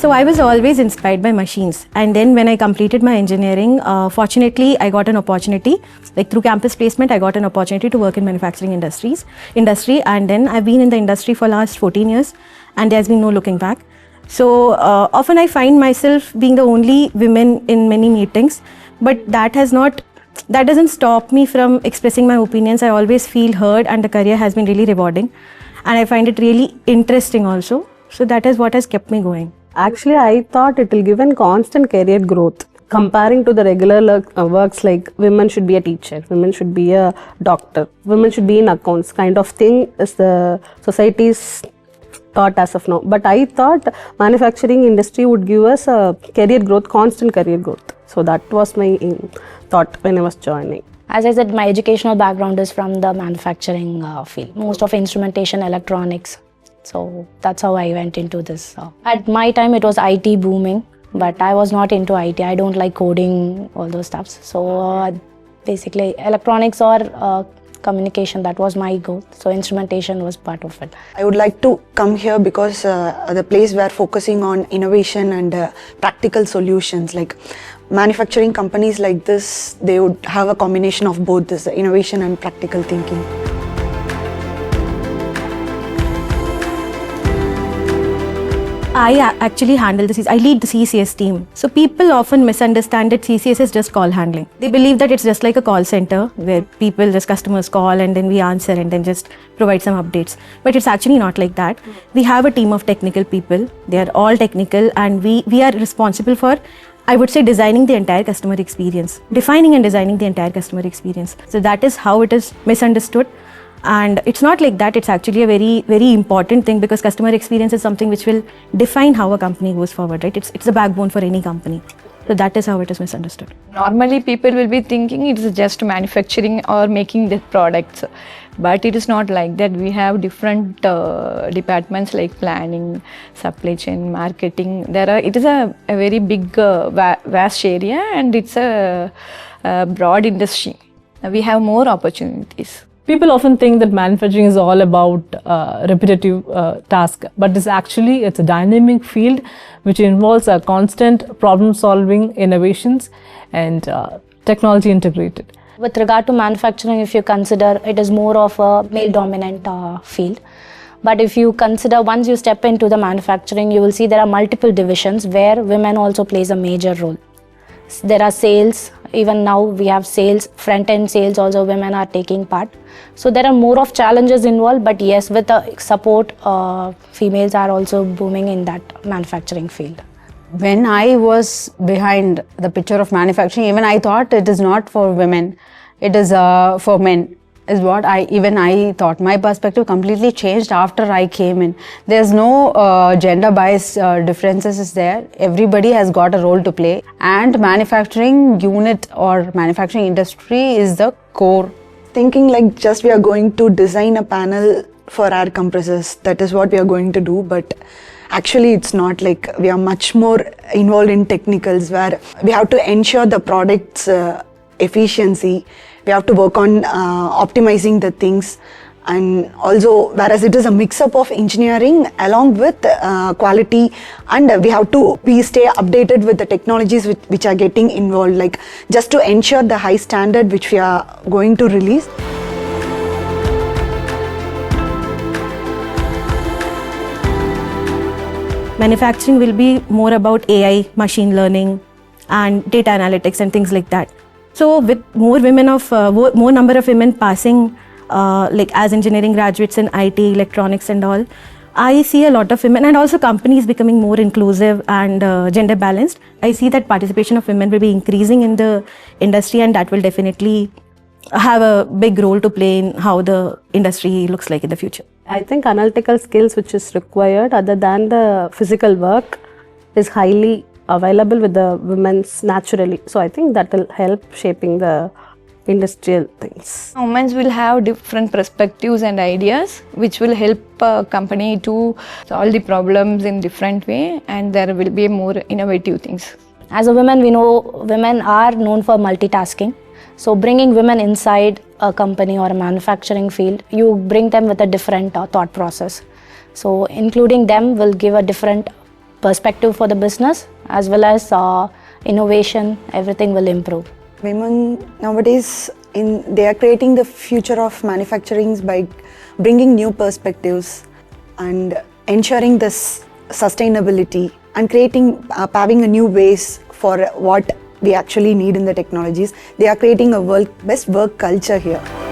So I was always inspired by machines, and then when I completed my engineering, fortunately I got an opportunity, like through campus placement I got an opportunity to work in manufacturing industry, and then I've been in the industry for last 14 years and there's been no looking back. So often I find myself being the only woman in many meetings, but that doesn't stop me from expressing my opinions. I always feel heard and the career has been really rewarding and I find it really interesting also. So that is what has kept me going. Actually, I thought it will give a constant career growth. Comparing to the regular works like women should be a teacher, women should be a doctor, women should be in accounts kind of thing is the society's thought as of now. But I thought manufacturing industry would give us a career growth, constant career growth. So that was my thought when I was joining. As I said, my educational background is from the manufacturing field, most of instrumentation, electronics. So that's how I went into this. At my time, it was IT booming, but I was not into IT. I don't like coding, all those stuffs. So basically, electronics or communication, that was my goal. So instrumentation was part of it. I would like to come here because the place where focusing on innovation and practical solutions, like manufacturing companies like this, they would have a combination of both this innovation and practical thinking. I actually handle I lead the CCS team. So people often misunderstand that CCS is just call handling. They believe that it's just like a call center where customers call and then we answer and then just provide some updates. But it's actually not like that. We have a team of technical people. They are all technical and we are responsible for, I would say, designing the entire customer experience, defining and designing the entire customer experience. So that is how it is misunderstood. And it's not like that, it's actually a very, very important thing because customer experience is something which will define how a company goes forward, right? It's the backbone for any company. So that is how it is misunderstood. Normally people will be thinking it's just manufacturing or making the products. But it is not like that. We have different departments like planning, supply chain, marketing. It is a very big, vast area and it's a broad industry. We have more opportunities. People often think that manufacturing is all about repetitive task, but it's a dynamic field which involves a constant problem-solving, innovations, and technology integrated. With regard to manufacturing, if you consider it is more of a male-dominant field. But if you consider once you step into the manufacturing, you will see there are multiple divisions where women also plays a major role. There are sales, even now we have sales, front-end sales also women are taking part. So there are more of challenges involved, but yes, with the support, females are also booming in that manufacturing field. When I was behind the picture of manufacturing, even I thought it is not for women, it is for men, is what I thought. My perspective completely changed after I came in. There's no gender bias differences is there. Everybody has got a role to play, and manufacturing unit or manufacturing industry is the core. Thinking like just we are going to design a panel for air compressors, that is what we are going to do, but actually it's not. Like we are much more involved in technicals where we have to ensure the product's efficiency. We have to work on optimizing the things, and also whereas it is a mix-up of engineering along with quality, and we have to stay updated with the technologies which are getting involved, like just to ensure the high standard which we are going to release. Manufacturing will be more about AI, machine learning, and data analytics and things like that. So with more number of women passing like as engineering graduates in IT, electronics and all, I see a lot of women, and also companies becoming more inclusive and gender balanced. I see that participation of women will be increasing in the industry, and that will definitely have a big role to play in how the industry looks like in the future. I think analytical skills which is required other than the physical work is highly available with the women's naturally. So I think that will help shaping the industrial things. Women will have different perspectives and ideas which will help a company to solve the problems in different way, and there will be more innovative things. As a woman, we know women are known for multitasking. So bringing women inside a company or a manufacturing field, you bring them with a different thought process. So including them will give a different perspective for the business as well as innovation, everything will improve. Women nowadays, they are creating the future of manufacturing by bringing new perspectives and ensuring this sustainability and paving a new ways for what we actually need in the technologies. They are creating a best work culture here.